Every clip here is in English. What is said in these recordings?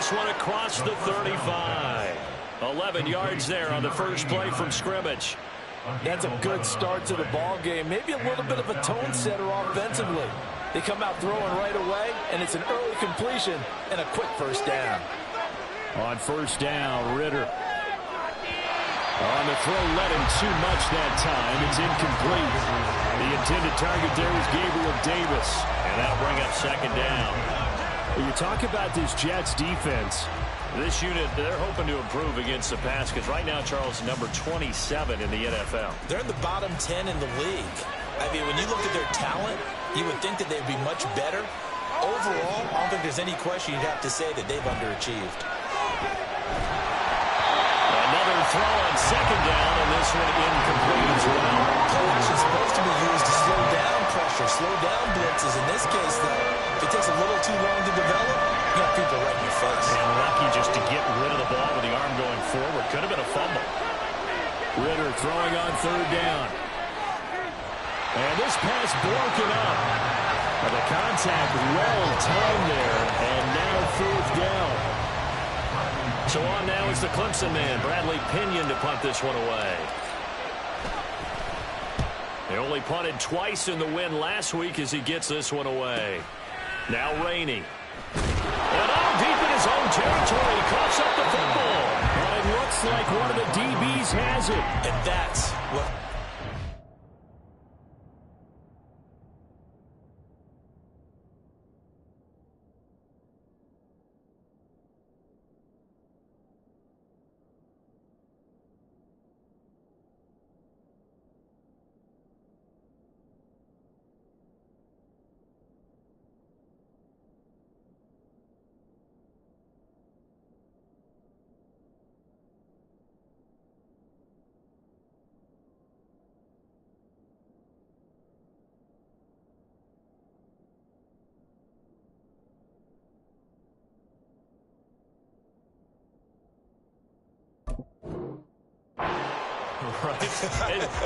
this one across the 35. 11 yards there on the first play from scrimmage. That's a good start to the ball game. Maybe a little bit of a tone setter offensively. They come out throwing right away, and it's an early completion and a quick first down. On first down, Ritter. On the throw, led him too much that time. It's incomplete. The intended target there is Gabriel Davis, and that'll bring up second down. When you talk about this Jets defense, this unit, they're hoping to improve against the pass because right now, Charles, number 27 in the NFL. They're in the bottom 10 in the league. I mean, when you look at their talent, you would think that they'd be much better. Overall, I don't think there's any question you'd have to say that they've underachieved. Another throw on second down, and this one incomplete as well. Play action is supposed to be used to slow down pressure, slow down blitzes. In this case, though, if it takes a little too long to develop, you got people right in your face. And lucky just to get rid of the ball with the arm going forward. Could have been a fumble. Ritter throwing on third down. And this pass broken up. The contact well timed there, and now fourth down. So on now is the Clemson man, Bradley Pinion, to punt this one away. They only punted twice in the win last week as he gets this one away. Now Rainey. And out deep in his own territory, he coughs up the football. And it looks like one of the DBs has it. And that's what...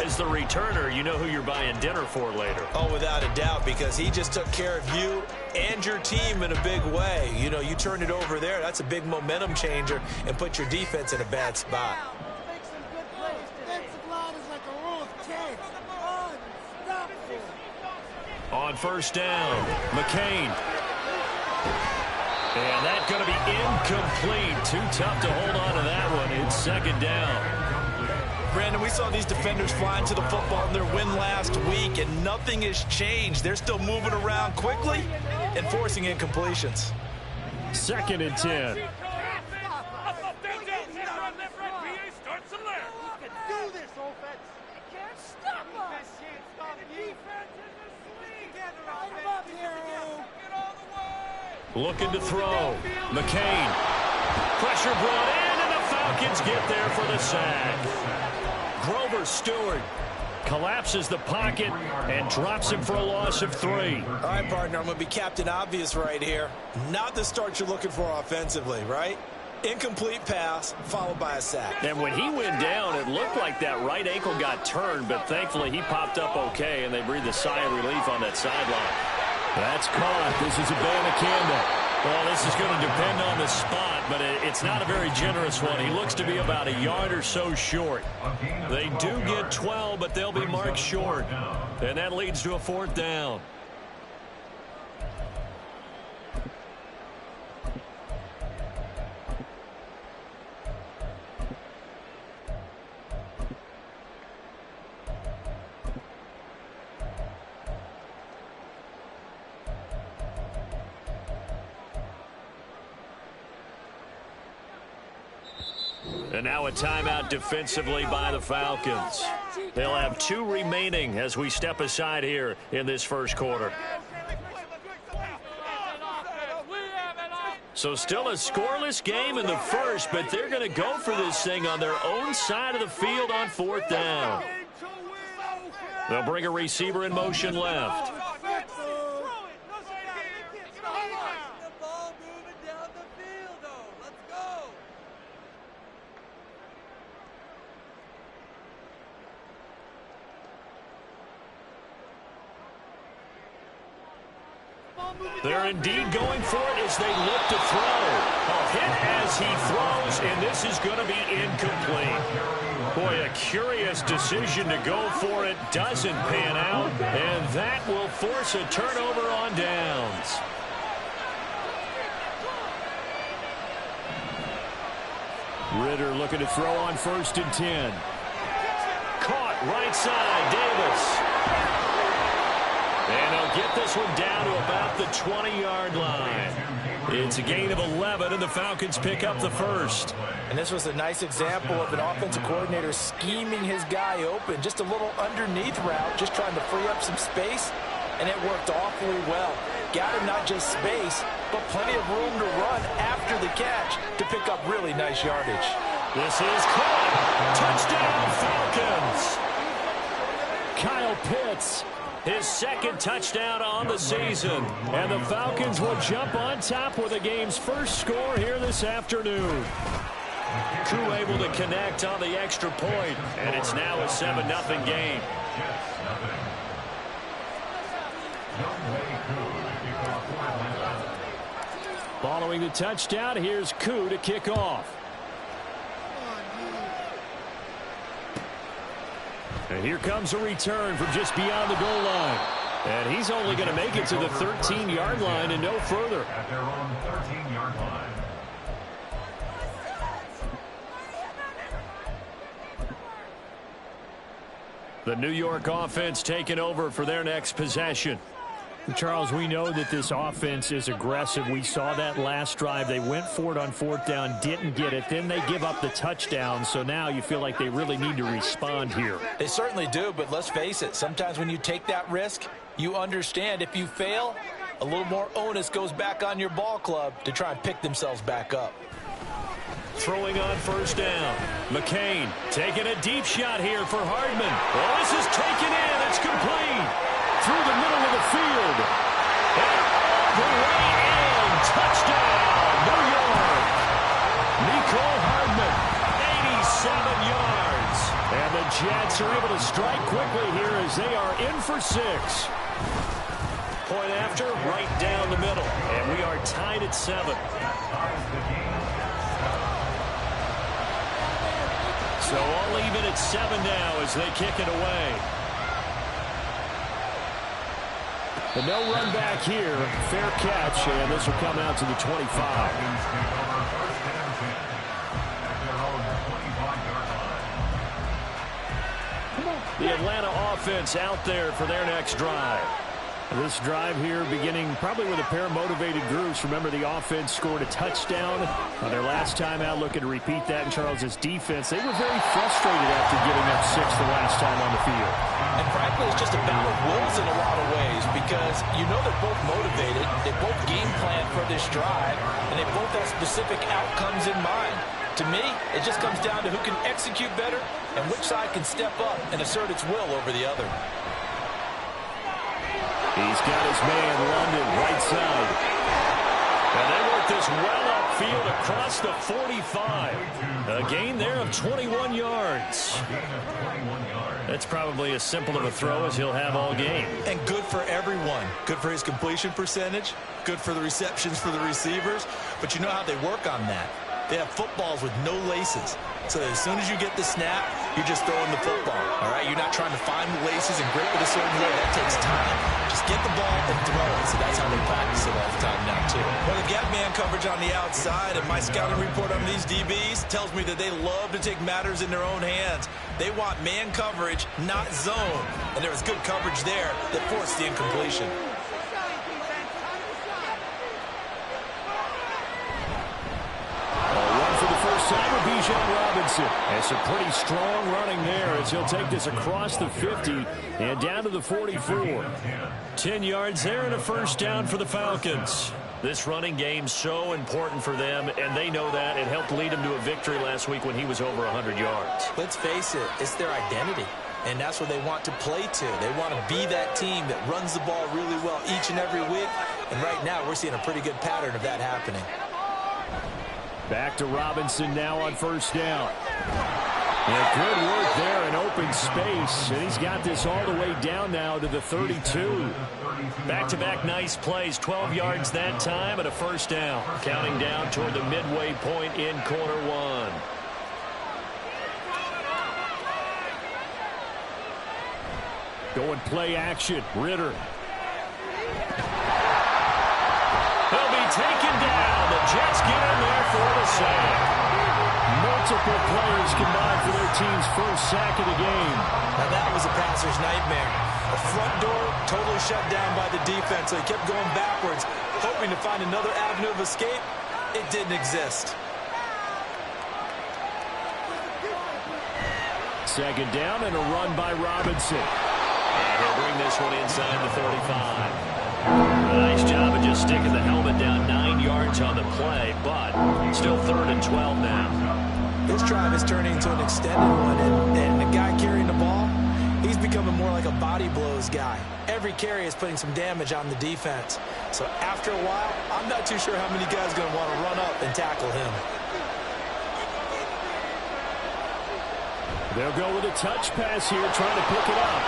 As the returner, you know who you're buying dinner for later. Oh, without a doubt, because he just took care of you and your team in a big way. You know, you turned it over there. That's a big momentum changer and put your defense in a bad spot. On first down, McCain. And that's going to be incomplete. Too tough to hold on to that one. It's second down. Brandon, we saw these defenders flying to the football in their win last week, and nothing has changed. They're still moving around quickly and forcing incompletions. Second and 10. Looking to throw. McCain. Pressure brought in, and the Falcons get there for the sack. Grover Stewart collapses the pocket and drops him for a loss of 3. All right, partner, I'm going to be Captain Obvious right here. Not the start you're looking for offensively, right? Incomplete pass followed by a sack. And when he went down, it looked like that right ankle got turned, but thankfully he popped up okay, and they breathed a sigh of relief on that sideline. That's caught. This is a Bama Campbell. Well, this is going to depend on the spot, but it's not a very generous one. He looks to be about a yard or so short. They do get 12, but they'll be marked short. And that leads to a fourth down. And now a timeout defensively by the Falcons. They'll have 2 remaining as we step aside here in this first quarter. So still a scoreless game in the first, but they're going to go for this thing on their own side of the field on fourth down. They'll bring a receiver in motion left. They're indeed going for it as they look to throw. Oh, hit as he throws, and this is going to be incomplete. Boy, a curious decision to go for it. Doesn't pan out, and that will force a turnover on downs. Ritter looking to throw on 1st and 10. Caught right side, Davis. And he'll get this one down to about the 20-yard line. It's a gain of 11, and the Falcons pick up the first. And this was a nice example of an offensive coordinator scheming his guy open. Just a little underneath route, just trying to free up some space, and it worked awfully well. Got him not just space, but plenty of room to run after the catch to pick up really nice yardage. This is caught. Touchdown, Falcons. Kyle Pitts, his 2nd touchdown on the season. And the Falcons will jump on top with the game's first score here this afternoon. Koo able to connect on the extra point, and it's now a 7-0 game. Following the touchdown, here's Koo to kick off. And here comes a return from just beyond the goal line. And he's only going to make it to the 13-yard line and no further. At their own 13-yard line. The New York offense taking over for their next possession. Charles, we know that this offense is aggressive. We saw that last drive. They went for it on 4th down, didn't get it. Then they give up the touchdown, so now you feel like they really need to respond here. They certainly do, but let's face it. Sometimes when you take that risk, you understand if you fail, a little more onus goes back on your ball club to try and pick themselves back up. Throwing on 1st down. McCain taking a deep shot here for Hardman. Well, this is taken in. It's complete. Through the middle of the field. And all the way in. Touchdown, New York. Nicole Hardman, 87 yards. And the Jets are able to strike quickly here as they are in for 6. Point after, right down the middle. And we are tied at 7. So all even at 7 now as they kick it away. The no run back here. Fair catch, and this will come out to the 25. The Atlanta offense out there for their next drive. This drive here beginning probably with a pair of motivated groups. Remember, the offense scored a touchdown on their last time out, looking to repeat that. In Charles' defense, they were very frustrated after giving up 6 the last time on the field. And frankly, it's just a battle of wills in a lot of ways because you know they're both motivated, they both game plan for this drive, and they both have specific outcomes in mind. To me, it just comes down to who can execute better and which side can step up and assert its will over the other. He's got his man, London, right side. And they work this well upfield across the 45. A gain there of 21 yards. That's probably as simple of a throw as he'll have all game. And good for everyone. Good for his completion percentage. Good for the receptions for the receivers. But you know how they work on that. They have footballs with no laces. So that as soon as you get the snap, you're just throwing the football. All right? You're not trying to find the laces and grip it a certain way. That takes time. Just get the ball and throw it. So that's how they practice it all the time now, too. Well, they've got man coverage on the outside, and my scouting report on these DBs tells me that they love to take matters in their own hands. They want man coverage, not zone. And there was good coverage there that forced the incompletion. Side of Bijan Robinson. And some pretty strong running there as he'll take this across the 50 and down to the 44. 10 yards there and a 1st down for the Falcons. This running game so important for them, and they know that. It helped lead them to a victory last week when he was over 100 yards. Let's face it, it's their identity. And that's what they want to play to. They want to be that team that runs the ball really well each and every week. And right now we're seeing a pretty good pattern of that happening. Back to Robinson now on 1st down. Yeah, good work there in open space, and he's got this all the way down now to the 32. Back-to-back nice plays, 12 yards that time and a first down. Counting down toward the midway point in quarter one. Going play action, Ritter. He'll be taken down. The Jets get in there for the sack. Multiple players combined for their team's first sack of the game. Now that was a passer's nightmare. The front door totally shut down by the defense, so he kept going backwards, hoping to find another avenue of escape. It didn't exist. Second down and a run by Robinson. And he'll bring this one inside the 35. Nice job of just sticking the helmet down 9 yards on the play, but still 3rd and 12 now. This drive is turning into an extended one, and the guy carrying the ball, he's becoming more like a body blows guy. Every carry is putting some damage on the defense. So after a while, I'm not too sure how many guys are going to want to run up and tackle him. They'll go with a touch pass here, trying to pick it up.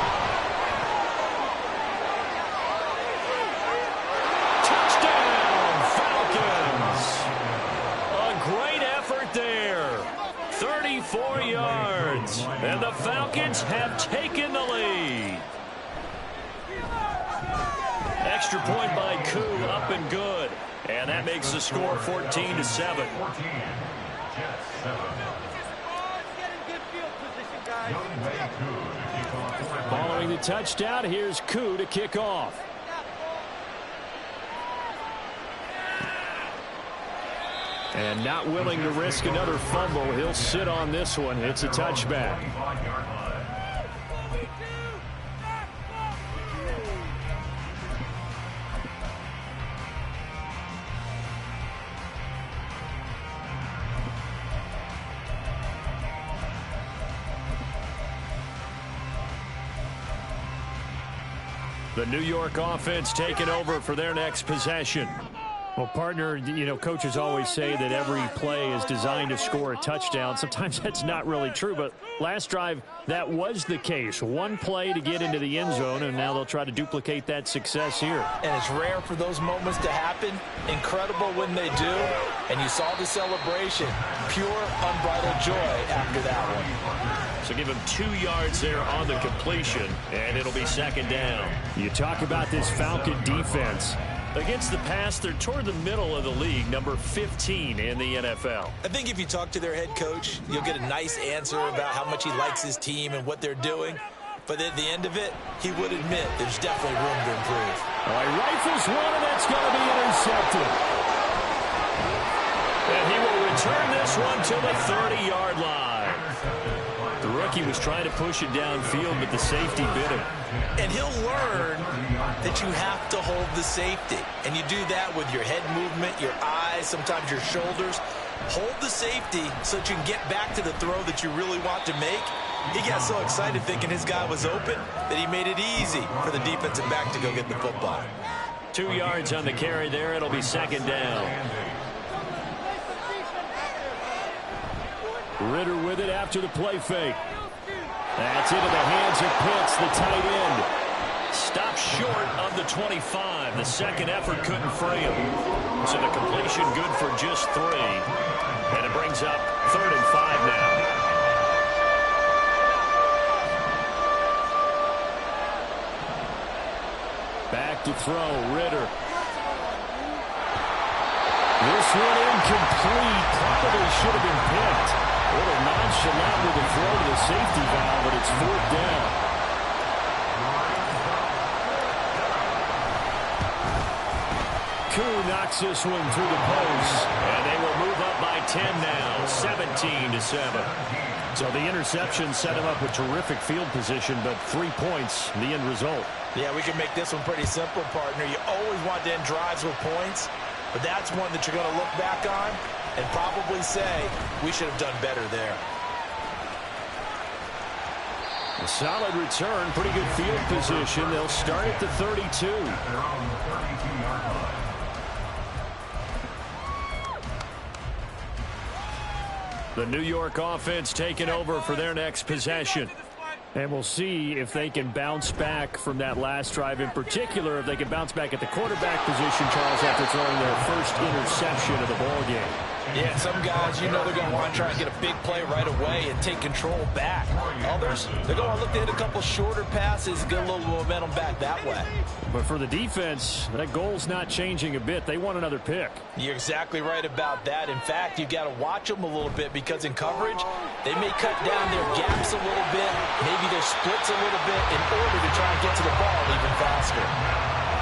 Touchdown, Falcons! A great effort there. 34 yards, and the Falcons have taken the lead. Extra point by Koo, up and good. And that makes the score 14-7. Following the touchdown, here's Koo to kick off. And not willing to risk another fumble, he'll sit on this one. It's a touchback. The New York offense taking over for their next possession. Well, partner, you know, coaches always say that every play is designed to score a touchdown. Sometimes that's not really true, but last drive, that was the case. One play to get into the end zone, and now they'll try to duplicate that success here. And it's rare for those moments to happen. Incredible when they do. And you saw the celebration. Pure, unbridled joy after that one. So give him 2 yards there on the completion, and it'll be second down. You talk about this Falcon defense. Against the pass, they're toward the middle of the league, number 15 in the NFL. I think if you talk to their head coach, you'll get a nice answer about how much he likes his team and what they're doing. But at the end of it, he would admit there's definitely room to improve. All right, rifles one, and that's going to be intercepted. And he will return this one to the 30-yard line. The rookie was trying to push it downfield, but the safety bit him. And he'll learn that you have to hold the safety. And you do that with your head movement, your eyes, sometimes your shoulders. Hold the safety so that you can get back to the throw that you really want to make. He got so excited thinking his guy was open that he made it easy for the defensive back to go get the football. 2 yards on the carry there. It'll be second down. Ritter with it after the play fake. That's into the hands of Pitts, the tight end. Stopped short of the 25. The second effort couldn't free him. So the completion good for just 3. And it brings up 3rd and 5 now. Back to throw, Ritter. This one incomplete. Probably should have been picked. A little nonchalant with the throw to the safety valve, but it's 4th down. Koo knocks this one through the post. And they will move up by 10 now, 17-7. So the interception set him up with terrific field position, but 3 points, the end result. Yeah, we can make this one pretty simple, partner. You always want to end drives with points, but that's one that you're going to look back on and probably say, we should have done better there. A solid return, pretty good field position. They'll start at the 32. They're on the 32-yard line. The New York offense taking over for their next possession. And we'll see if they can bounce back from that last drive, in particular if they can bounce back at the quarterback position, Charles, after throwing their first interception of the ball game. Yeah, some guys, you know, they're going to want to try and get a big play right away and take control back. Others, they're going to look to hit a couple shorter passes, get a little momentum back that way. But for the defense, that goal's not changing a bit. They want another pick. You're exactly right about that. In fact, you've got to watch them a little bit because in coverage, they may cut down their gaps a little bit, maybe their splits a little bit in order to try and get to the ball even faster.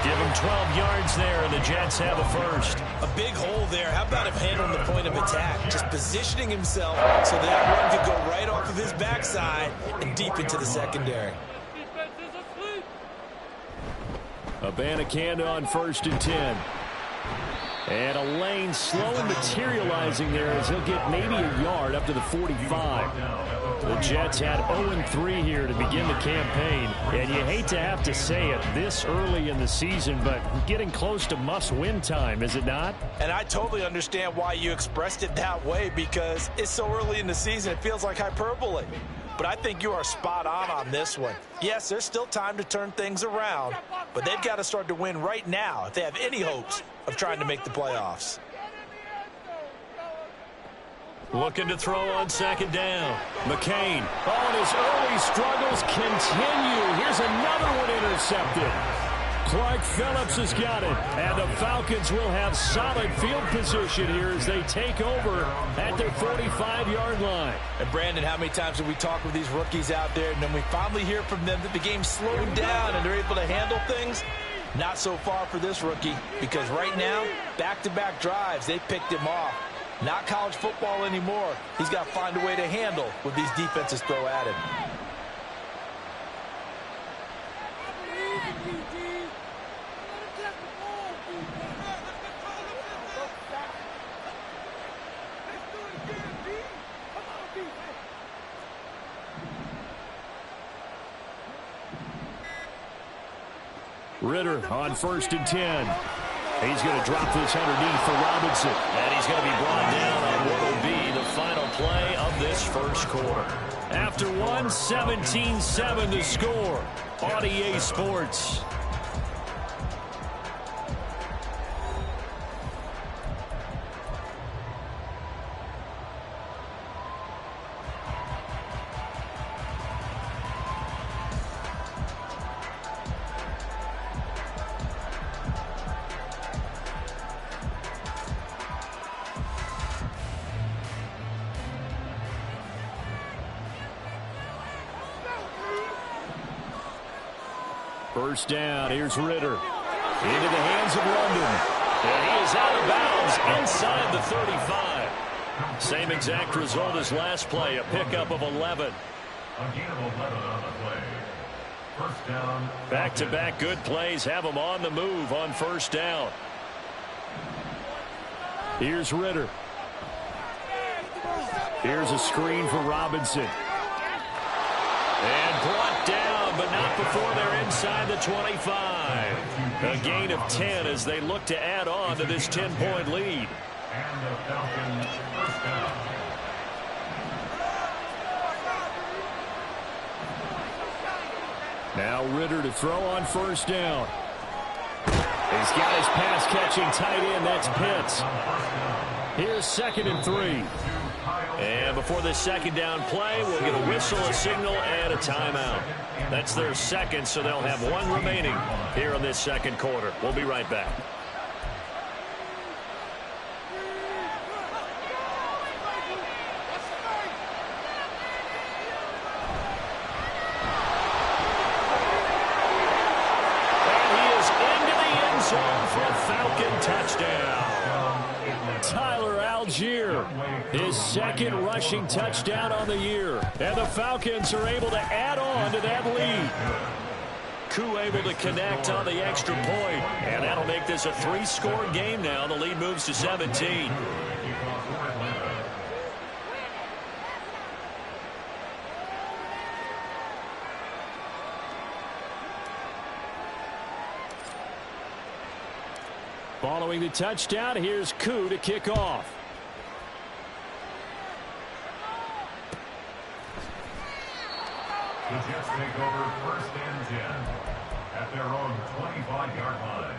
Give him 12 yards there, and the Jets have a first. A big hole there. How about him handling the point of attack? Just positioning himself so that run could go right off of his backside and deep into the secondary. Abanikanda on 1st and 10. And a lane slowly materializing there as he'll get maybe a yard up to the 45. The Jets had 0-3 here to begin the campaign. And you hate to have to say it this early in the season, but getting close to must-win time, is it not? And I totally understand why you expressed it that way, because it's so early in the season, it feels like hyperbole. But I think you are spot on this one. Yes, there's still time to turn things around, but they've got to start to win right now if they have any hopes of trying to make the playoffs. Looking to throw on 2nd down. McCain. Oh, and his early struggles continue. Here's another one intercepted. Clark Phillips has got it. And the Falcons will have solid field position here as they take over at their 45-yard line. And Brandon, how many times have we talked with these rookies out there, and then we finally hear from them that the game's slowed down and they're able to handle things? Not so far for this rookie, because right now, back-to-back drives, they picked him off. Not college football anymore. He's got to find a way to handle what these defenses throw at him. Ritter on 1st and 10. He's going to drop this underneath for Robinson. And he's going to be brought down on what will be the final play of this first quarter. After 17-7 to score on EA Sports. First down, here's Ritter. Into the hands of London. And he is out of bounds inside the 35. Same exact result as last play, a pickup of 11. Back-to-back good plays have them on the move on 1st down. Here's Ritter. Here's a screen for Robinson. And brought down, but not before they're inside the 25. A gain of 10 as they look to add on to this 10-point lead. And the Falcons first down. Now Ritter to throw on 1st down. He's got his pass-catching tight end. That's Pitts. Here's 2nd and 3. And before this 2nd down play, we'll get a whistle, a signal, and a timeout. That's their second, so they'll have one remaining here in this 2nd quarter. We'll be right back. And he is into the end zone for a Falcon touchdown. Tyler Algier, his 2nd rushing touchdown on the year. And the Falcons are able to add on to that lead. Koo able to connect on the extra point. And that'll make this a 3-score game now. The lead moves to 17. Following the touchdown, here's Koo to kick off. The Jets take over 1st and 10 at their own 25-yard line.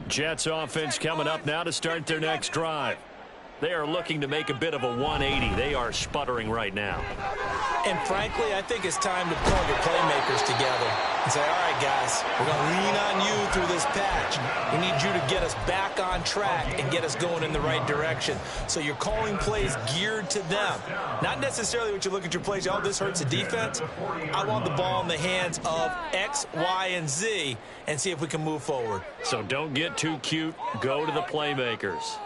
Jets offense coming up now to start their next drive. They are looking to make a bit of a 180. They are sputtering right now. And frankly, I think it's time to call your playmakers together and say, all right, guys, we're going to lean on you through this patch. We need you to get us back on track and get us going in the right direction. So you're calling plays geared to them. Not necessarily what you look at your plays, oh, this hurts the defense. I want the ball in the hands of X, Y, and Z and see if we can move forward. So don't get too cute. Go to the playmakers.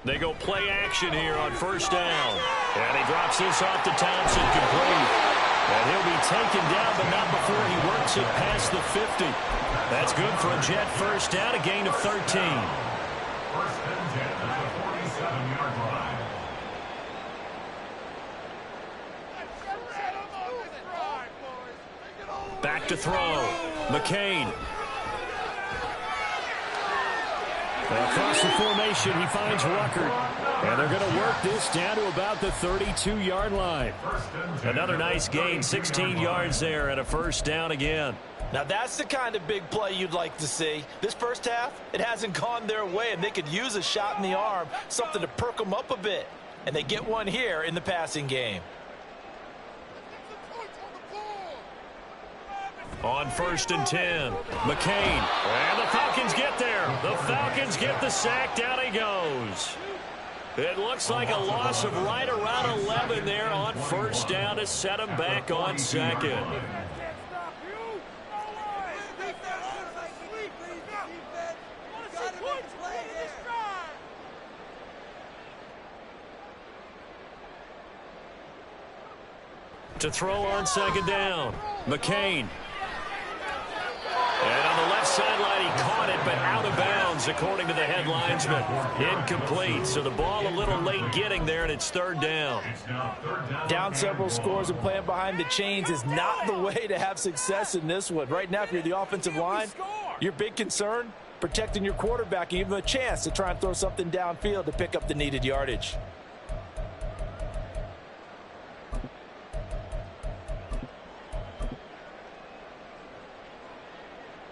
They go play action here on 1st down. And he drops this off to Thompson, complete. And he'll be taken down, but not before he works it past the 50. That's good for a Jet 1st down, a gain of 13. 1st and 10 at the 47-yard line. Back to throw. McCain. Across the formation, he finds Rucker. And they're going to work this down to about the 32-yard line. Another nice gain, 16 yards there, and a 1st down again. Now, that's the kind of big play you'd like to see. This first half, it hasn't gone their way, and they could use a shot in the arm, something to perk them up a bit. And they get one here in the passing game. On 1st and 10, McCain. And the Falcons get there. The Falcons get the sack. Down he goes. It looks like a loss of right around 11 there on 1st down to set him back on 2nd. To throw on 2nd down, McCain. And on the left sideline, he caught it, but out of bounds, according to the headlinesman. Incomplete, so the ball a little late getting there, and it's 3rd down. Down several scores and playing behind the chains is not the way to have success in this one. Right now, if you're the offensive line, your big concern, protecting your quarterback and give him a chance to try and throw something downfield to pick up the needed yardage.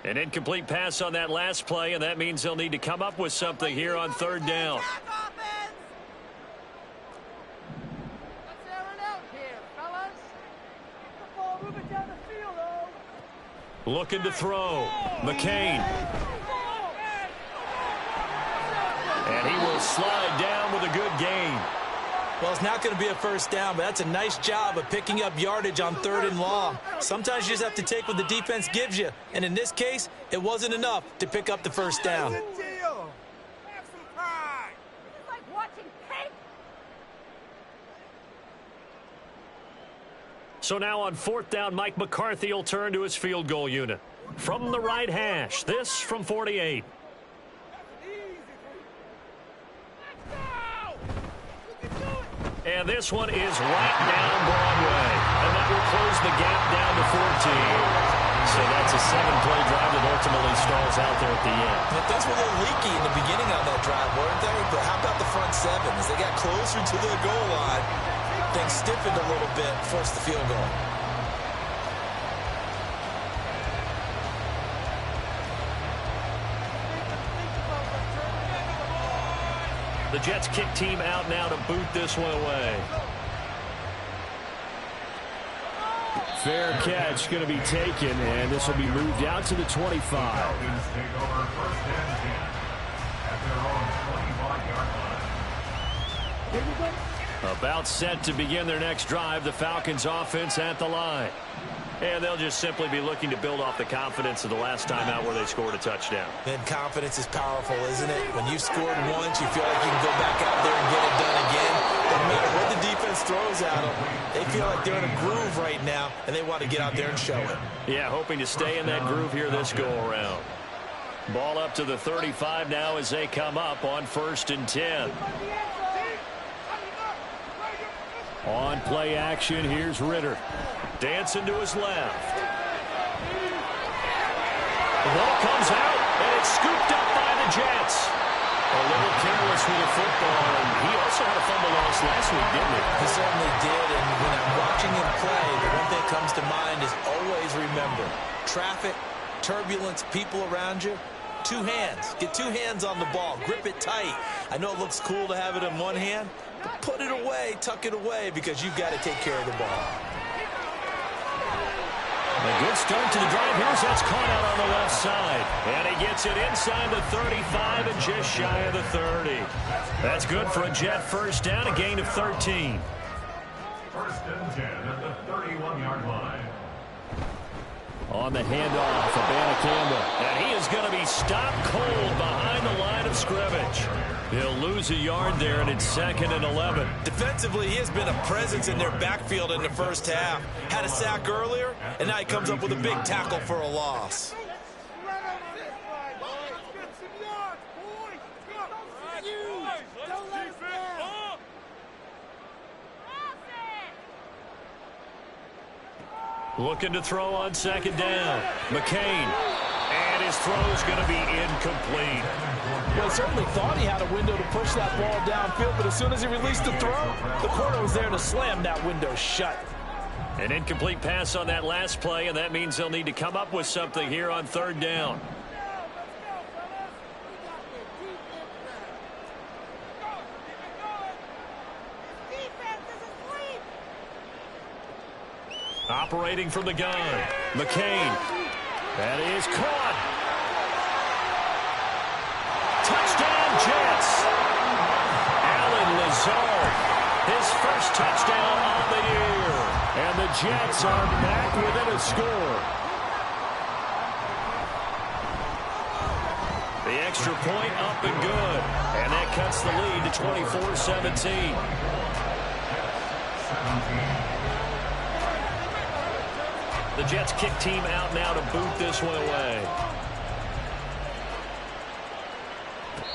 An incomplete pass on that last play, and that means they'll need to come up with something here on 3rd down. Looking to throw. McCain. And he will slide down with a good gain. Well, it's not going to be a 1st down, but that's a nice job of picking up yardage on 3rd and long. Sometimes you just have to take what the defense gives you. And in this case, it wasn't enough to pick up the 1st down. So now on 4th down, Mike McCarthy will turn to his field goal unit. From the right hash, this from 48. And this one is right down Broadway. And that will close the gap down to 14. So that's a 7-play drive that ultimately stalls out there at the end. But things were a little leaky in the beginning on that drive, weren't they? But how about the front 7? As they got closer to the goal line, things stiffened a little bit, forced the field goal. The Jets kick team out now to boot this one away. Fair catch going to be taken, and this will be moved out to the 25. Falcons take over 1st and 10 at their own 25-yard line. About set to begin their next drive, the Falcons offense at the line. And they'll just simply be looking to build off the confidence of the last time out where they scored a touchdown. And confidence is powerful, isn't it? When you've scored once, you feel like you can go back out there and get it done again. No matter what the defense throws at them, they feel like they're in a groove right now, and they want to get out there and show it. Yeah, hoping to stay in that groove here this go-around. Ball up to the 35 now as they come up on 1st and 10. On play action, here's Ritter. Dancing to his left. The ball comes out, and it's scooped up by the the Jets. A little careless with the football, and he also had a fumble loss last week, didn't he? He certainly did, and when I'm watching him play, the one thing that comes to mind is always remember, traffic, turbulence, people around you, two hands. Get two hands on the ball. Grip it tight. I know it looks cool to have it in one hand, but put it away, tuck it away, because you've got to take care of the ball. A good start to the drive. Here's that's caught out on the left side. And he gets it inside the 35 and just shy of the 30. That's good for a Jet first down, a gain of 13. First and 10 at the 31-yard line. On the handoff, Abanikanda. And he is going to be stopped cold behind the line of scrimmage. He'll lose a yard there, and it's 2nd and 11. Defensively, he has been a presence in their backfield in the first half. Had a sack earlier, and now he comes up with a big tackle for a loss. Looking to throw on 2nd down. McCain. And his throw is going to be incomplete. Well, he certainly thought he had a window to push that ball downfield, but as soon as he released the throw, the corner was there to slam that window shut. An incomplete pass on that last play, and that means they'll need to come up with something here on 3rd down. Operating from the gun, McCain. That is caught. Touchdown, Jets. Allen Lazard, his first touchdown on the year. And the Jets are back within a score. The extra point up and good. And that cuts the lead to 24-17. The Jets kick team out now to boot this one away.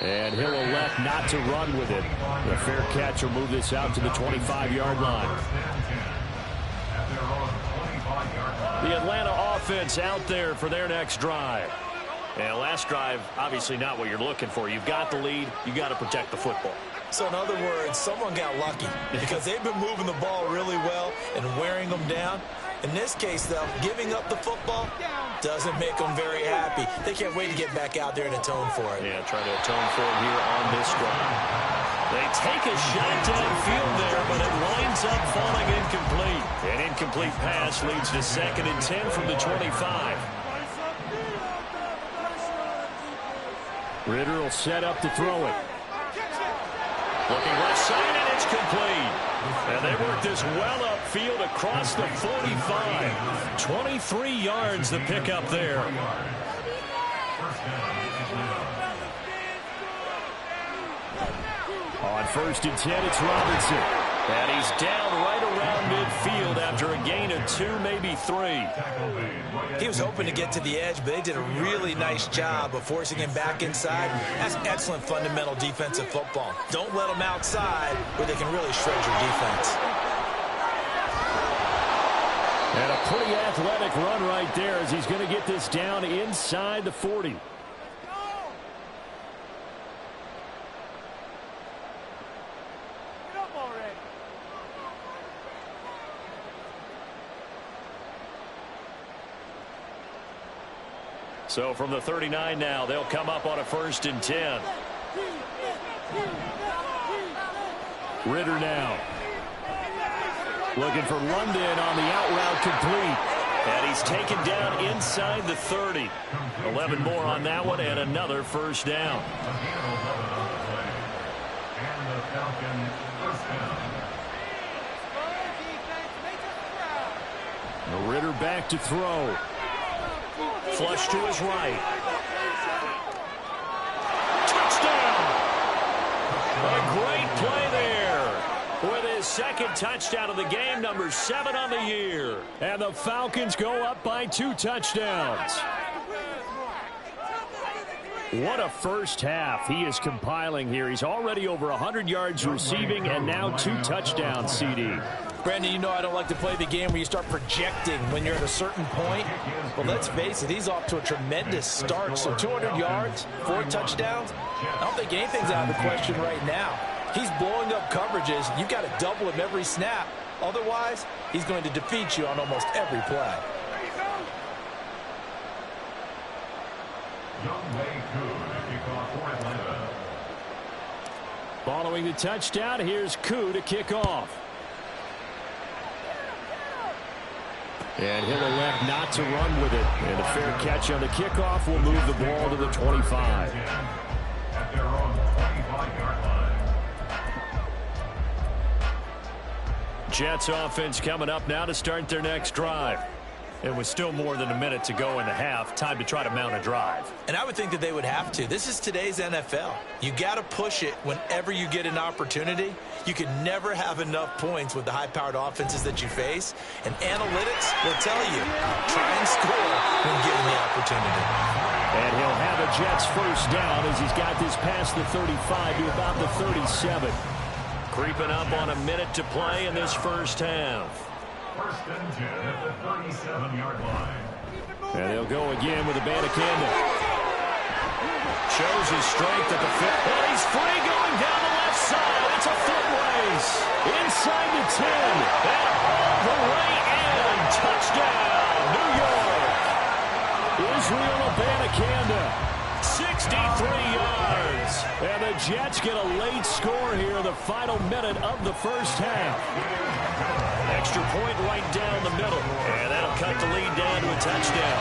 And he'll elect not to run with it. The fair catch will move this out to the 25-yard line. The Atlanta offense out there for their next drive. And last drive, obviously not what you're looking for. You've got the lead. You've got to protect the football. So in other words, someone got lucky because they've been moving the ball really well and wearing them down. In this case, though, giving up the football doesn't make them very happy. They can't wait to get back out there and atone for it. Yeah, try to atone for it here on this drive. They take a shot downfield there, but it winds up falling incomplete. An incomplete pass leads to 2nd and 10 from the 25. Ritter will set up to throw it. Looking left side, and it's complete. And they work this well upfield across the 45. 23 yards the pickup there. On 1st and 10, it's Robinson. And he's down right around midfield after a gain of 2, maybe 3. He was hoping to get to the edge, but they did a really nice job of forcing him back inside. That's excellent fundamental defensive football. Don't let them outside where they can really shred your defense. And a pretty athletic run right there as he's going to get this down inside the 40. So from the 39 now, they'll come up on a 1st and 10. Ritter now. Looking for London on the out route complete. And he's taken down inside the 30. 11 more on that one and another 1st down. Ritter back to throw. Flush to his right. Touchdown! A great play there. With his 2nd touchdown of the game, number 7 on the year. And the Falcons go up by 2 touchdowns. What a first half he is compiling here. He's already over 100 yards receiving and now 2 touchdowns, CD. Brandon, you know I don't like to play the game where you start projecting when you're at a certain point. But let's face it, he's off to a tremendous start. So 200 yards, 4 touchdowns. I don't think anything's out of the question right now. He's blowing up coverages. You've got to double him every snap. Otherwise, he's going to defeat you on almost every play. Following the touchdown, here's Koo to kick off. And he'll elect not to run with it. And a fair catch on the kickoff will move the ball to the 25. At their own 25-yard line. Jets offense coming up now to start their next drive. And with still more than a minute to go in the half, time to try to mount a drive. And I would think that they would have to. This is today's NFL. You got to push it whenever you get an opportunity. You can never have enough points with the high-powered offenses that you face. And analytics will tell you, try and score when given the opportunity. And he'll have a Jets first down as he's got this past the 35 to about the 37. Creeping up on a minute to play in this first half. First and 10 at the 37-yard line. And they'll go again with a Bandicanda. Shows his strength at the fit. And he's free going down the left side. It's a foot race. Inside the 10. And all the way in. Touchdown, New York. Israel Abanikanda. 63 yards. And the Jets get a late score here in the final minute of the first half. Extra point right down the middle. And that'll cut the lead down to a touchdown.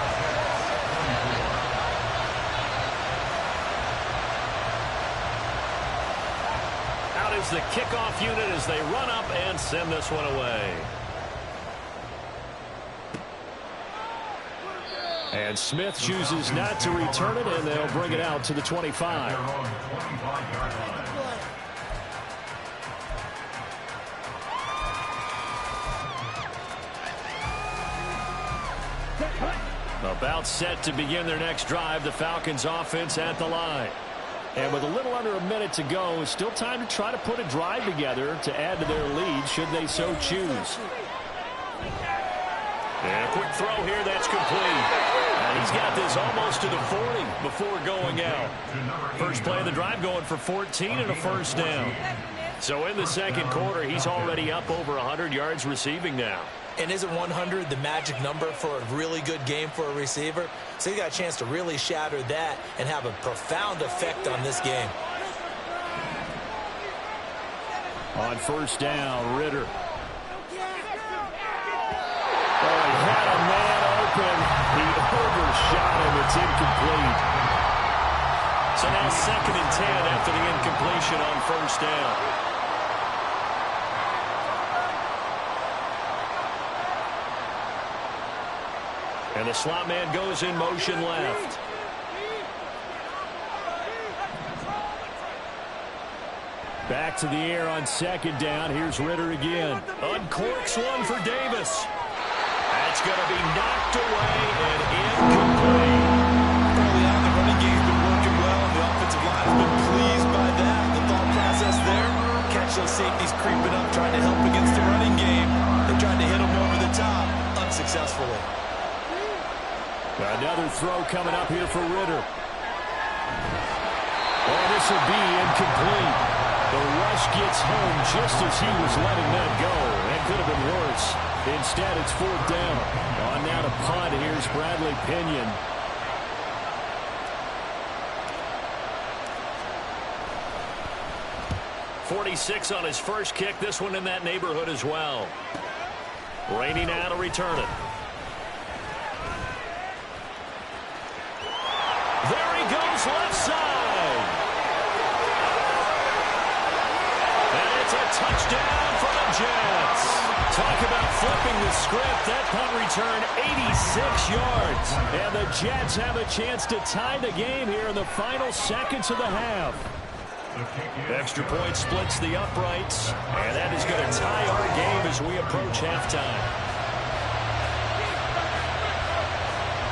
Out is the kickoff unit as they run up and send this one away. And Smith chooses not to return it, and they'll bring it out to the 25. About set to begin their next drive, the Falcons offense at the line. And with a little under a minute to go, it's still time to try to put a drive together to add to their lead should they so choose. And a quick throw here, that's complete. And he's got this almost to the 40 before going out. First play of the drive going for 14 and a first down. So in the second quarter, he's already up over 100 yards receiving now. And isn't 100 the magic number for a really good game for a receiver? So he got a chance to really shatter that and have a profound effect on this game. On first down, Ritter. Oh, he had a man open. He overshot him. It's incomplete. So now 2nd and 10 after the incompletion on first down. And the slot man goes in motion left. Back to the air on second down. Here's Ritter again. Uncorks one for Davis. That's going to be knocked away and incomplete. Early on, the running game's been working well, and the offensive line has been pleased by that. The thought process there, catch those safeties creeping up, trying to help against the running game. They tried to hit them over the top, unsuccessfully. Another throw coming up here for Ritter. Oh, this will be incomplete. The rush gets home just as he was letting that go. That could have been worse. Instead, it's 4th down. On now to punt. Here's Bradley Pinion. .46 on his first kick. This one in that neighborhood as well. Rainey now to return it. There he goes, left side. And it's a touchdown for the Jets. Talk about flipping the script. That punt return, 86 yards. And the Jets have a chance to tie the game here in the final seconds of the half. Extra point splits the uprights. And that is going to tie our game as we approach halftime.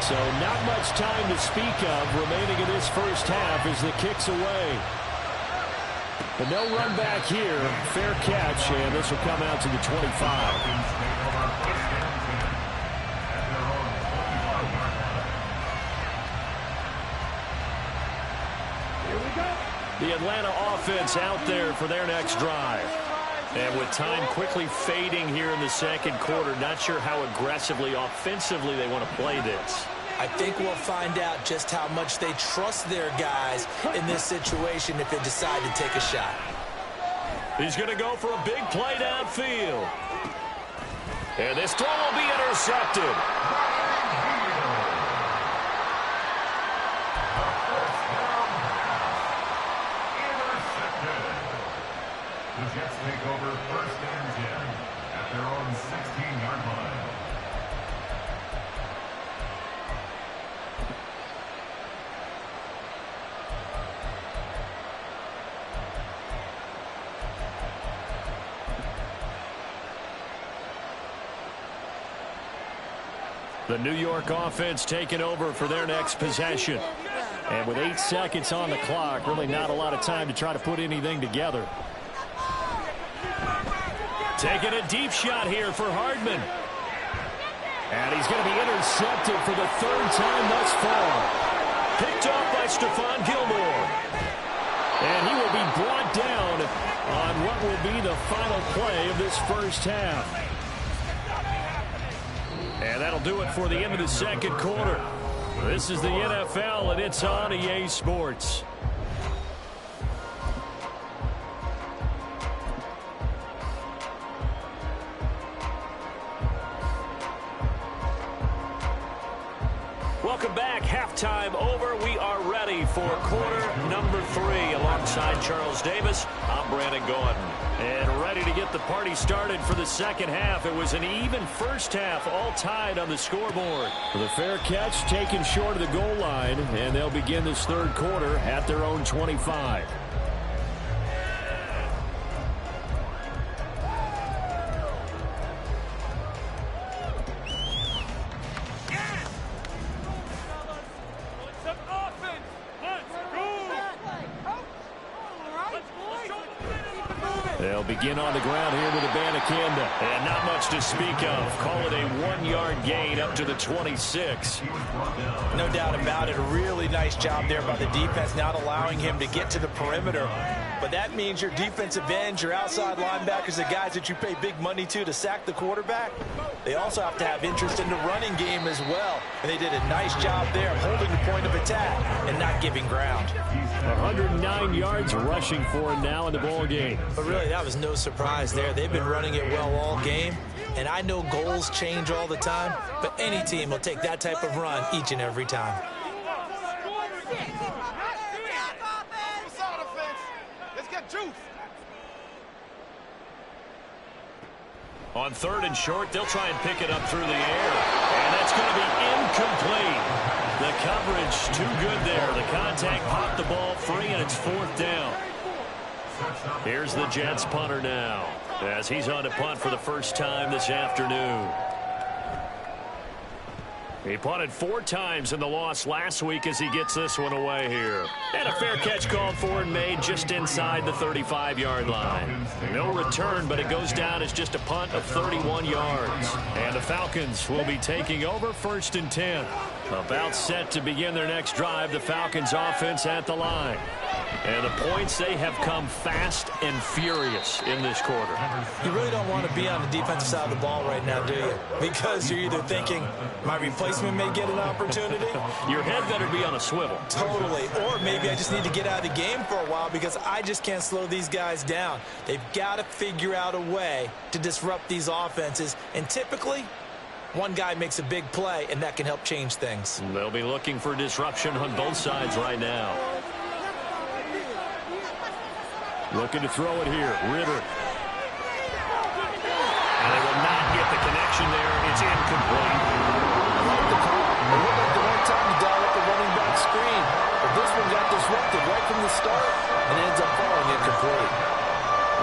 So not much time to speak of remaining in this first half as the kick's away. But no run back here. Fair catch, and this will come out to the 25. The Atlanta offense out there for their next drive. And with time quickly fading here in the second quarter, not sure how aggressively, offensively they want to play this. I think we'll find out just how much they trust their guys in this situation if they decide to take a shot. He's going to go for a big play downfield. And this throw will be intercepted. The Jets take over 1st and 10 at their own 16-yard line. The New York offense taking over for their next possession. And with 8 seconds on the clock, really not a lot of time to try to put anything together. Taking a deep shot here for Hardman. And he's going to be intercepted for the 3rd time thus far. Picked off by Stephon Gilmore. And he will be brought down on what will be the final play of this first half. And that'll do it for the end of the second quarter. This is the NFL, and it's on EA Sports. Welcome back. Halftime over. We are ready for quarter number 3. Alongside Charles Davis, I'm Brandon Gordon. And ready to get the party started for the second half. It was an even first half, all tied on the scoreboard. The fair catch taken short of the goal line, and they'll begin this third quarter at their own 25. They'll begin on the ground here with Abanikanda. And not much to speak of. Call it a 1-yard gain up to the 26. No doubt about it. A really nice job there by the defense, not allowing him to get to the perimeter. But that means your defensive ends, your outside linebackers, the guys that you pay big money to sack the quarterback, they also have to have interest in the running game as well. And they did a nice job there holding the point of attack and not giving ground. 109 yards rushing for him now in the ball game. But really, that was no surprise there. They've been running it well all game. And I know goals change all the time, but any team will take that type of run each and every time. On 3rd and short, they'll try and pick it up through the air. And that's going to be incomplete. The coverage too good there. The contact popped the ball free, and it's 4th down. Here's the Jets punter now, as he's on to punt for the first time this afternoon. He punted 4 times in the loss last week as he gets this one away here. And a fair catch called for and made just inside the 35-yard line. No return, but it goes down as just a punt of 31 yards. And the Falcons will be taking over 1st and 10. About set to begin their next drive, the Falcons offense at the line. And the points, they have come fast and furious in this quarter. You really don't want to be on the defensive side of the ball right now, do you? Because you're either thinking, my replacement may get an opportunity. Your head better be on a swivel. Totally. Or maybe I just need to get out of the game for a while because I just can't slow these guys down. They've got to figure out a way to disrupt these offenses. And typically, one guy makes a big play, and that can help change things. They'll be looking for disruption on both sides right now. Looking to throw it here. Ritter. And they will not get the connection there. It's incomplete. I like the call. It looked like the right time to dial up the running back screen. But this one got disrupted right from the start and ends up falling incomplete.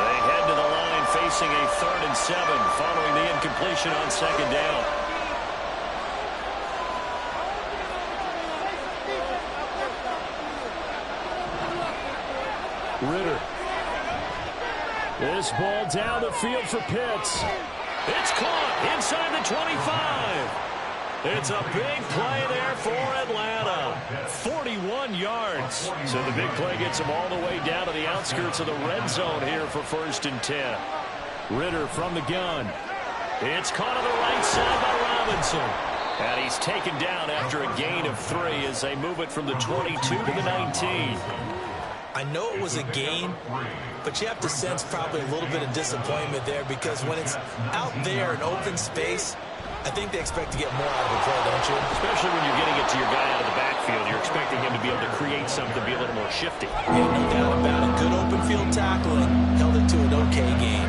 They head to the line facing a 3rd and 7 following the incompletion on 2nd down. Ritter. This ball down the field for Pitts. It's caught inside the 25. It's a big play there for Atlanta. 41 yards. So the big play gets them all the way down to the outskirts of the red zone here for 1st and 10. Ritter from the gun. It's caught on the right side by Robinson. And he's taken down after a gain of 3 as they move it from the 22 to the 19. I know it was a gain, but you have to sense probably a little bit of disappointment there because when it's out there in open space, I think they expect to get more out of the play, don't you? Especially when you're getting it to your guy out of the backfield. You're expecting him to be able to create something, be a little more shifty. Yeah, no doubt about it. Good open field tackling. Held it to an okay game.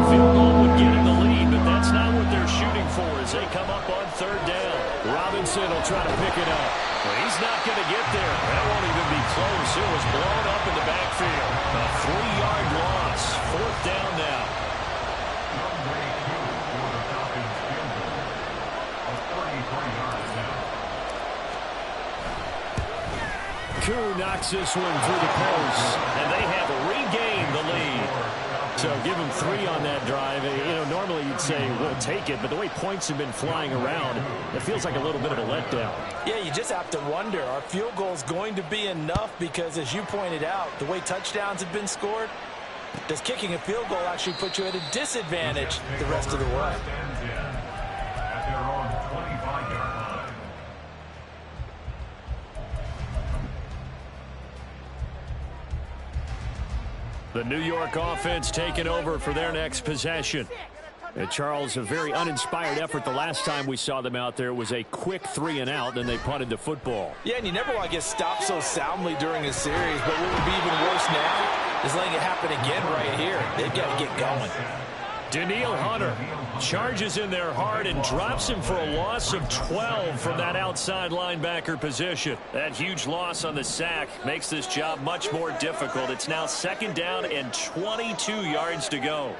Field goal would get him the lead, but that's not what they're shooting for as they come up on 3rd down. Robinson will try to pick it up. Well, he's not going to get there. That won't even be close. It was blown up in the backfield. A 3-yard loss. 4th down now. Koo knocks this one through the post, and they have regained the lead. So give him 3 on that drive. Normally you'd say we'll take it, but the way points have been flying around, it feels like a little bit of a letdown. Yeah, you just have to wonder, are field goals going to be enough? Because as you pointed out, the way touchdowns have been scored, does kicking a field goal actually put you at a disadvantage the rest of the way? At their own 25-yard line. The New York offense taking over for their next possession. And Charles, a very uninspired effort the last time we saw them out there. It was a quick 3-and-out, then they punted the football. Yeah, and you never want to get stopped so soundly during a series, but what would be even worse now is letting it happen again right here. They've got to get going. Daniil Hunter charges in there hard and drops him for a loss of 12 from that outside linebacker position. That huge loss on the sack makes this job much more difficult. It's now 2nd down and 22 yards to go.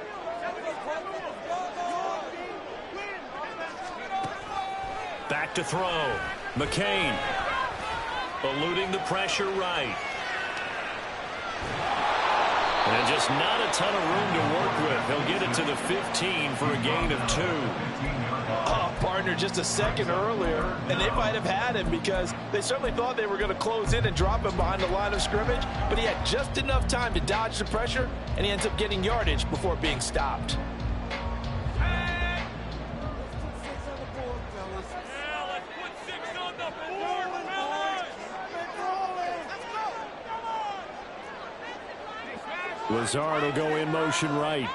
Back to throw. McCain eluding the pressure right. And just not a ton of room to work with. He'll get it to the 15 for a gain of 2. Oh, partner, just a second earlier, and they might have had him because they certainly thought they were going to close in and drop him behind the line of scrimmage, but he had just enough time to dodge the pressure, and he ends up getting yardage before being stopped. Lazard will go in motion right.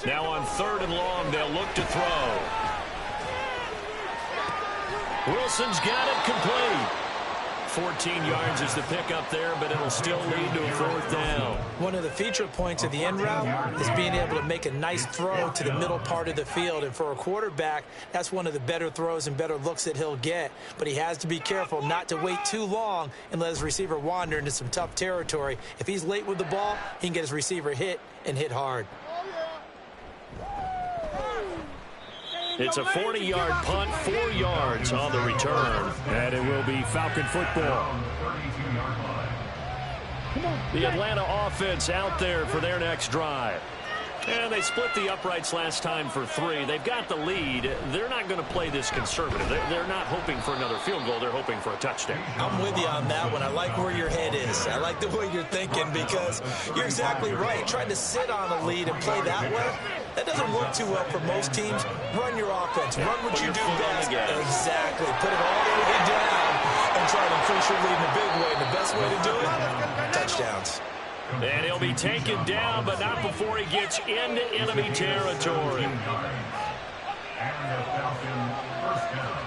Now on 3rd and long, they'll look to throw. Wilson's got it complete. 14 yards is the pickup there, but it'll still lead to a 4th down. One of the feature points of the end route is being able to make a nice throw to the middle part of the field. And for a quarterback, that's one of the better throws and better looks that he'll get. But he has to be careful not to wait too long and let his receiver wander into some tough territory. If he's late with the ball, he can get his receiver hit and hit hard. It's a 40-yard punt, 4 yards on the return. And it will be Falcon football. The Atlanta offense out there for their next drive. And they split the uprights last time for 3. They've got the lead. They're not going to play this conservative. They're not hoping for another field goal. They're hoping for a touchdown. I'm with you on that one. I like where your head is. I like the way you're thinking because you're exactly right. Trying to sit on a lead and play that way, that doesn't work too well for most teams. Run your offense. Run what you do best. Exactly. Put it all the way down and try to increase your lead in a big way. And the best way to do it, touchdowns. And he'll be taken down, but not before he gets into enemy territory. And the Falcon 1st down.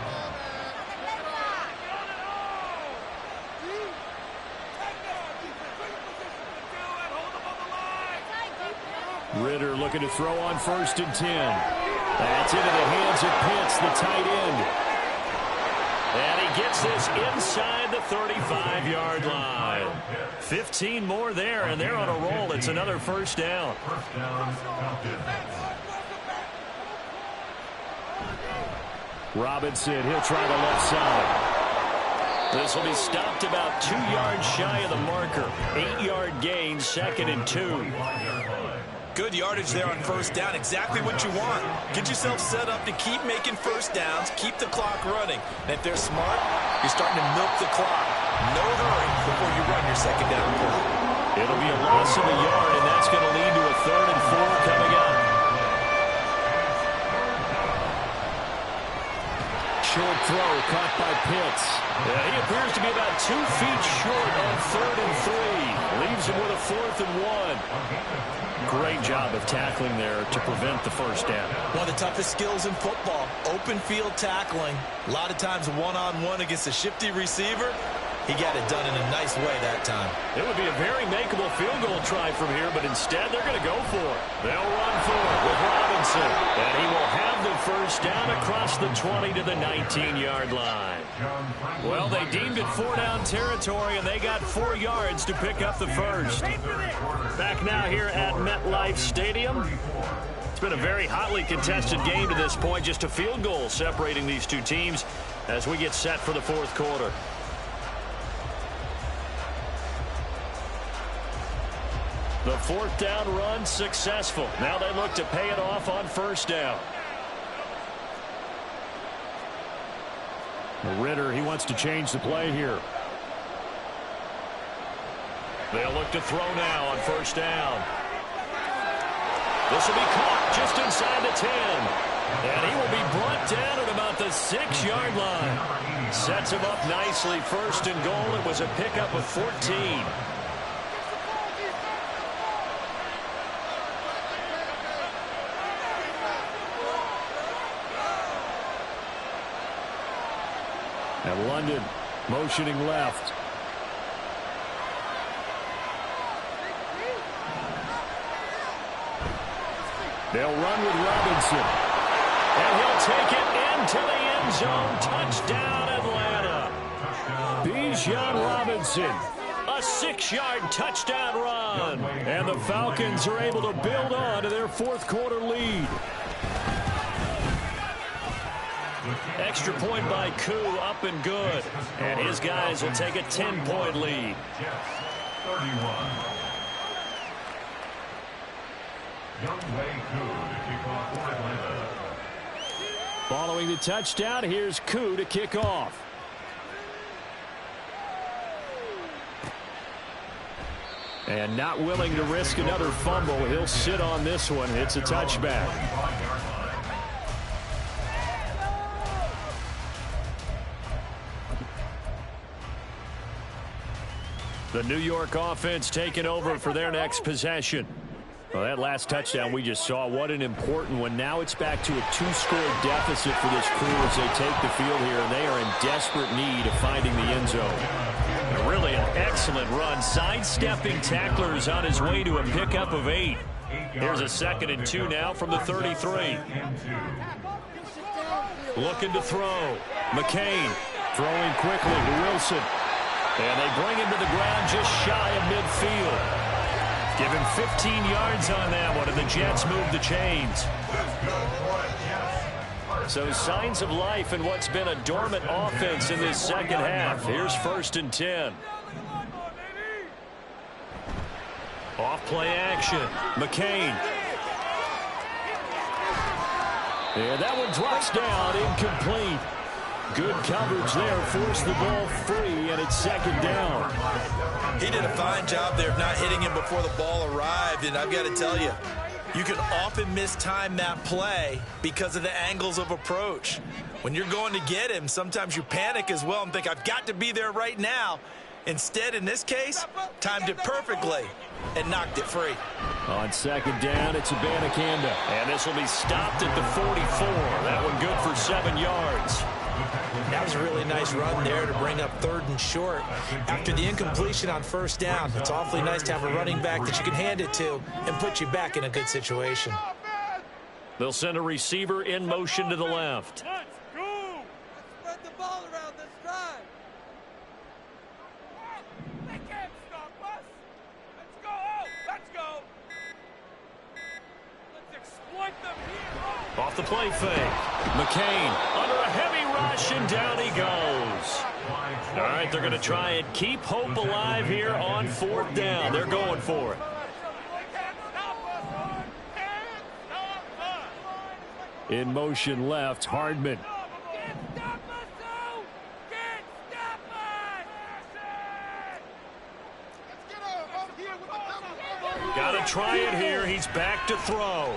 Ritter looking to throw on 1st and 10. That's into the hands of Pitts, the tight end. And he gets this inside the 35-yard line. 15 more there, and they're on a roll. It's another 1st down. 1st down, Falcons. Robinson, he'll try the left side. This will be stopped about 2 yards shy of the marker. 8-yard gain, 2nd and 2. Good yardage there on first down. Exactly what you want. Get yourself set up to keep making first downs, keep the clock running. And if they're smart, you're starting to milk the clock. No hurry before you run your second down play. It'll be a loss of a yard, and that's going to lead to a 3rd and 4 coming up. Short throw caught by Pitts. Yeah, he appears to be about 2 feet short on 3rd and 3. Leaves him with a 4th and 1. Great job of tackling there to prevent the first down. One of the toughest skills in football, open field tackling. A lot of times one-on-one against a shifty receiver. He got it done in a nice way that time. It would be a very makeable field goal try from here, but instead they're going to go for it. They'll run for it with Robinson. And he will have the first down across the 20 to the 19-yard line. Well, they deemed it 4-down territory, and they got 4 yards to pick up the first. Back now here at MetLife Stadium. It's been a very hotly contested game to this point. Just a field goal separating these two teams as we get set for the 4th quarter. The 4th down run successful. Now they look to pay it off on first down. Ritter, he wants to change the play here. They'll look to throw now on first down. This will be caught just inside the 10. And he will be brought down at about the 6-yard line. Sets him up nicely. 1st and goal. It was a pickup of 14. And London motioning left. They'll run with Robinson. And he'll take it into the end zone. Touchdown, Atlanta. Bijan Robinson. A 6-yard touchdown run. And the Falcons are able to build on to their 4th quarter lead. Extra point by Koo, up and good. And his guys will take a 10-point lead. 31. Youngway Koo to kick off for Atlanta. Following the touchdown, here's Koo to kick off. And not willing to risk another fumble, he'll sit on this one. It's a touchback. The New York offense taking over for their next possession. Well, that last touchdown we just saw, what an important one. Now it's back to a 2-score deficit for this crew as they take the field here, and they are in desperate need of finding the end zone. And really an excellent run, sidestepping tacklers on his way to a pickup of 8. Here's a 2nd and 2 now from the 33. Looking to throw. McCain throwing quickly to Wilson. And they bring him to the ground just shy of midfield. Give him 15 yards on that one, and the Jets move the chains. So signs of life in what's been a dormant offense in this second half. Here's 1st and 10. Off play action. McCain. Yeah, that one drops down, incomplete. Good coverage there, forced the ball free, and it's 2nd down. He did a fine job there of not hitting him before the ball arrived, and I've got to tell you, you can often mistime that play because of the angles of approach. When you're going to get him, sometimes you panic as well and think, I've got to be there right now. Instead, in this case, timed it perfectly and knocked it free. On 2nd down, it's Abanikanda. And this will be stopped at the 44. That one good for 7 yards. That was a really nice run there to bring up 3rd and short. After the incompletion on 1st down, it's awfully nice to have a running back that you can hand it to and put you back in a good situation. They'll send a receiver in motion to the left. Let's go! Let's spread the ball around this drive. They can't stop us. Let's go! Let's go! Let's exploit them here. Off the play fake. McCain under a heavy rush, and down he goes. All right, they're going to try and keep hope alive here on 4th down. They're going for it. In motion left, Hardman. Got to try it here. He's back to throw.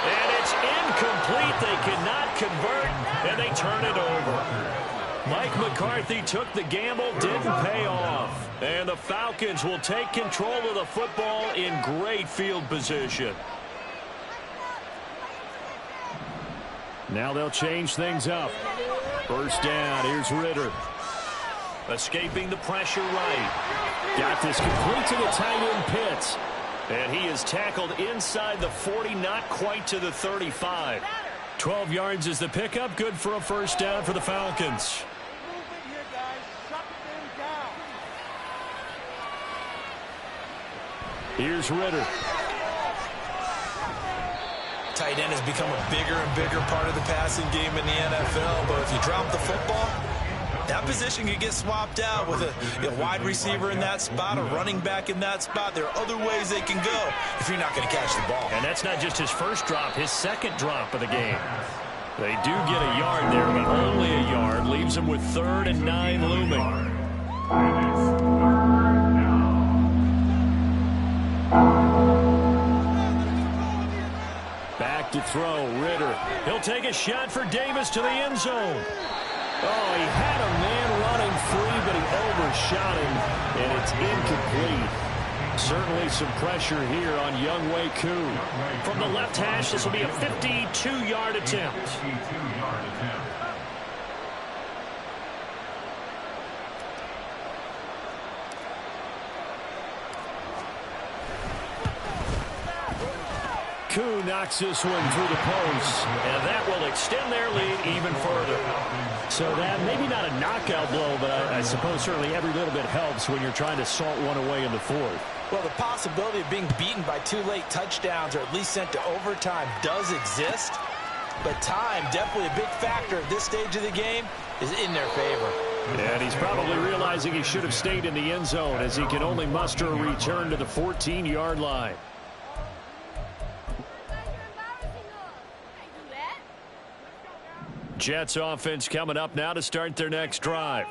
And it's incomplete. They cannot convert, and they turn it over. Mike McCarthy took the gamble, didn't pay off. And the Falcons will take control of the football in great field position. Now they'll change things up. 1st down, here's Ritter. Escaping the pressure right. Got this complete to the tight end Pitts. And he is tackled inside the 40, not quite to the 35. 12 yards is the pickup. Good for a 1st down for the Falcons. Here's Ritter. Tight end has become a bigger and bigger part of the passing game in the NFL, but if you drop the football, that position can get swapped out with a wide receiver in that spot, a running back in that spot. There are other ways they can go if you're not going to catch the ball. And that's not just his first drop, his second drop of the game. They do get a yard there, but only a yard. Leaves them with 3rd and 9 looming. Back to throw, Ritter. He'll take a shot for Davis to the end zone. Oh, he had a man running free, but he overshot him, and it's incomplete. Certainly some pressure here on Younghoe Koo. From the left hash, this will be a 52-yard attempt. Koo knocks this one through the post. And that will extend their lead even further. So that, maybe not a knockout blow, but I suppose certainly every little bit helps when you're trying to salt one away in the 4th. Well, the possibility of being beaten by 2 late touchdowns or at least sent to overtime does exist. But time, definitely a big factor at this stage of the game, is in their favor. And he's probably realizing he should have stayed in the end zone as he can only muster a return to the 14-yard line. Jets offense coming up now to start their next drive.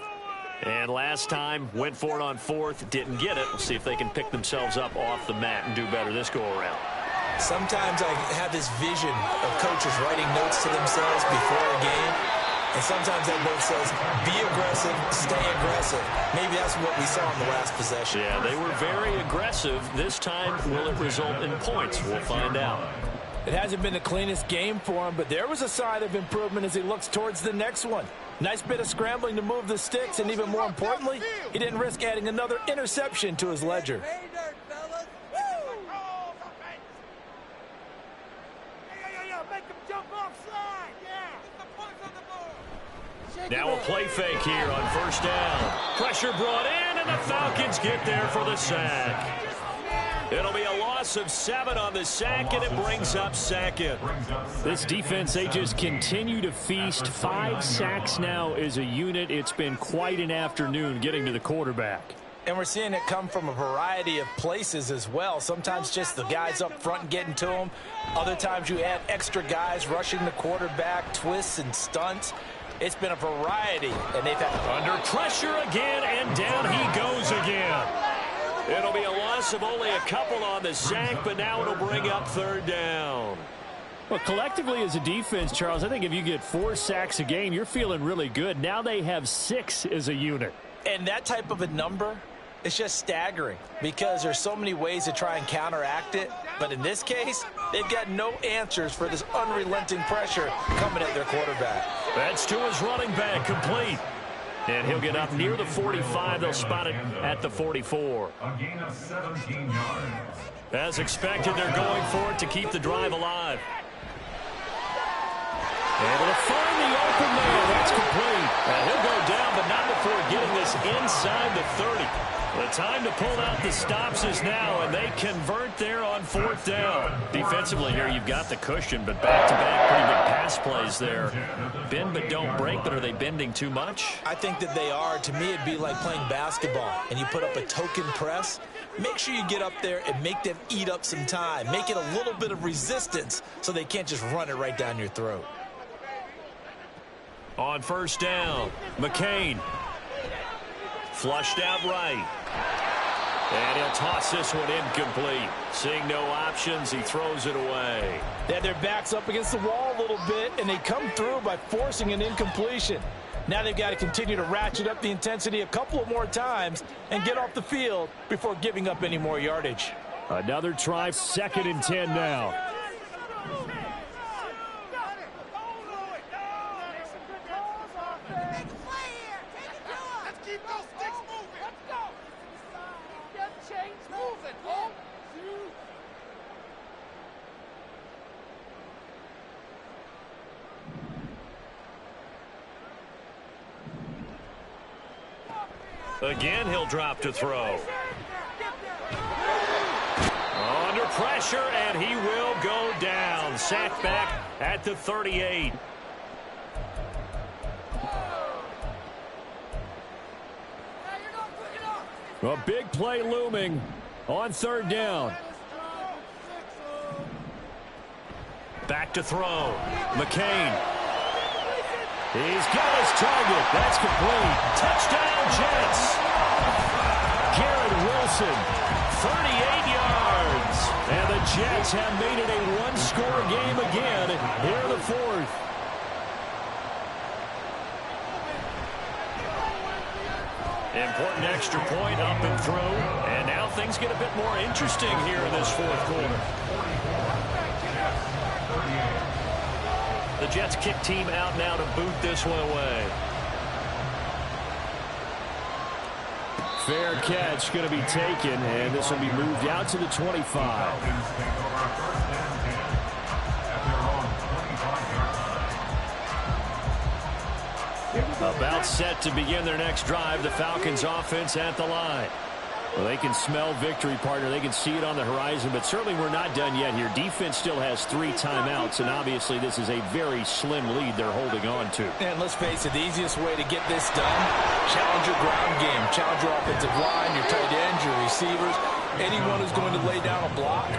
And last time, went for it on 4th, didn't get it. We'll see if they can pick themselves up off the mat and do better this go-around. Sometimes I have this vision of coaches writing notes to themselves before a game. And sometimes that note says, be aggressive, stay aggressive. Maybe that's what we saw in the last possession. Yeah, they were very aggressive. This time, will it result in points? We'll find out. It hasn't been the cleanest game for him, but there was a sign of improvement as he looks towards the next one. Nice bit of scrambling to move the sticks, and even more importantly, he didn't risk adding another interception to his ledger. Now a play fake here on 1st down. Pressure brought in, and the Falcons get there for the sack. It'll be a loss of 7 on the sack, and it brings up 2nd. This defense, they just continue to feast. 5 sacks now as a unit. It's been quite an afternoon getting to the quarterback. And we're seeing it come from a variety of places as well. Sometimes just the guys up front and getting to him. Other times you add extra guys rushing the quarterback, twists and stunts. It's been a variety, and they've had under pressure again, and down he goes again. It'll be a loss of only a couple on the sack, but now it'll bring up 3rd down. Well, collectively as a defense, Charles, I think if you get 4 sacks a game, you're feeling really good. Now they have 6 as a unit. And that type of a number, it's just staggering because there's so many ways to try and counteract it. But in this case, they've got no answers for this unrelenting pressure coming at their quarterback. That's to his running back, complete. And he'll get up near the 45. They'll spot it at the 44. A gain of 17 yards. As expected, they're going for it to keep the drive alive. Able to find the open man. That's That's complete. And he'll go down, but not before getting this inside the 30. The time to pull out the stops is now, and they convert there on 4th down. Defensively here, you've got the cushion, but back-to-back pretty big pass plays there. Bend but don't break, but are they bending too much? I think that they are. To me, it'd be like playing basketball, and you put up a token press. Make sure you get up there and make them eat up some time. Make it a little bit of resistance so they can't just run it right down your throat. On 1st down, McCain. Flushed out right. And he'll toss this one incomplete. Seeing no options, he throws it away. They had their backs up against the wall a little bit, and they come through by forcing an incompletion. Now they've got to continue to ratchet up the intensity a couple of more times and get off the field before giving up any more yardage. Another try, 2nd and 10 now. Again, he'll drop to throw. Under pressure, and he will go down. Sacked back at the 38. A big play looming on 3rd down. Back to throw. McCain. He's got his target. That's complete. Touchdown, Jets. Garrett Wilson, 38 yards. And the Jets have made it a one-score game again here in the 4th. Important extra point up and through. And now things get a bit more interesting here in this 4th quarter. The Jets kick team out now to boot this one away. Fair catch going to be taken, and this will be moved out to the 25. About set to begin their next drive, the Falcons offense at the line. Well, they can smell victory, partner. They can see it on the horizon, but certainly we're not done yet here. Defense still has 3 timeouts, and obviously this is a very slim lead they're holding on to. And let's face it, the easiest way to get this done, challenge your ground game. Challenge your offensive line, your tight ends, your receivers, anyone who's going to lay down a block.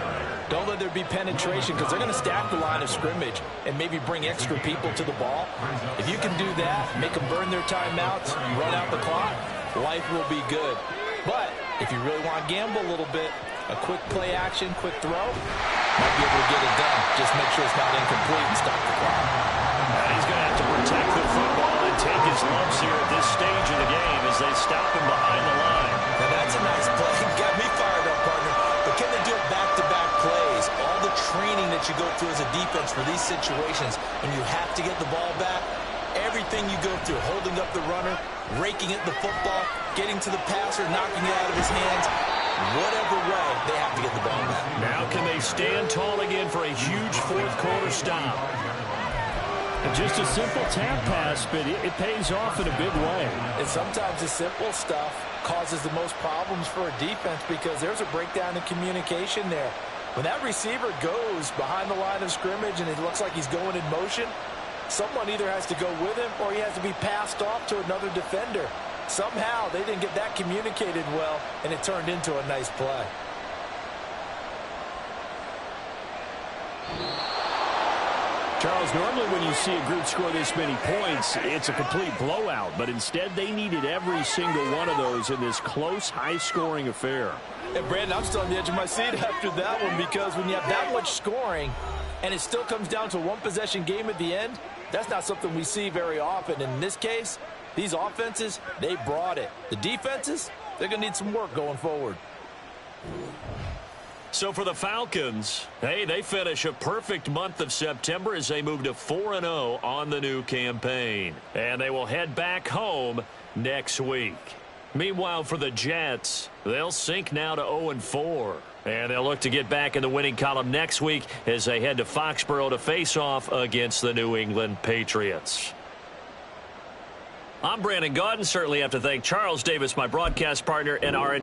Don't let there be penetration because they're going to stack the line of scrimmage and maybe bring extra people to the ball. If you can do that, make them burn their timeouts, run out the clock, life will be good. But if you really want to gamble a little bit, a quick play action, quick throw, might be able to get it done. Just make sure it's not incomplete and stop the clock. And he's going to have to protect the football and take his lumps here at this stage of the game as they stop him behind the line. Now that's a nice play. Got me fired up, partner. But can they do it back-to-back plays? All the training that you go through as a defense for these situations, when you have to get the ball back, everything you go through, holding up the runner, raking at the football, getting to the passer, knocking it out of his hands, whatever way, they have to get the ball back. Now can they stand tall again for a huge 4th quarter stop? Just a simple tap pass, but it pays off in a big way. And sometimes the simple stuff causes the most problems for a defense because there's a breakdown in communication there. When that receiver goes behind the line of scrimmage and it looks like he's going in motion, someone either has to go with him or he has to be passed off to another defender. Somehow they didn't get that communicated well, and it turned into a nice play. Charles, normally when you see a group score this many points, it's a complete blowout, but instead they needed every single one of those in this close, high-scoring affair. And Brandon, I'm still on the edge of my seat after that one because when you have that much scoring and it still comes down to a one-possession game at the end, that's not something we see very often. And in this case, these offenses, they brought it. The defenses, they're going to need some work going forward. So for the Falcons, hey, they finish a perfect month of September as they move to 4-0 on the new campaign. And they will head back home next week. Meanwhile, for the Jets, they'll sink now to 0-4. And they'll look to get back in the winning column next week as they head to Foxborough to face off against the New England Patriots. I'm Brandon Gaudin. Certainly have to thank Charles Davis, my broadcast partner, and our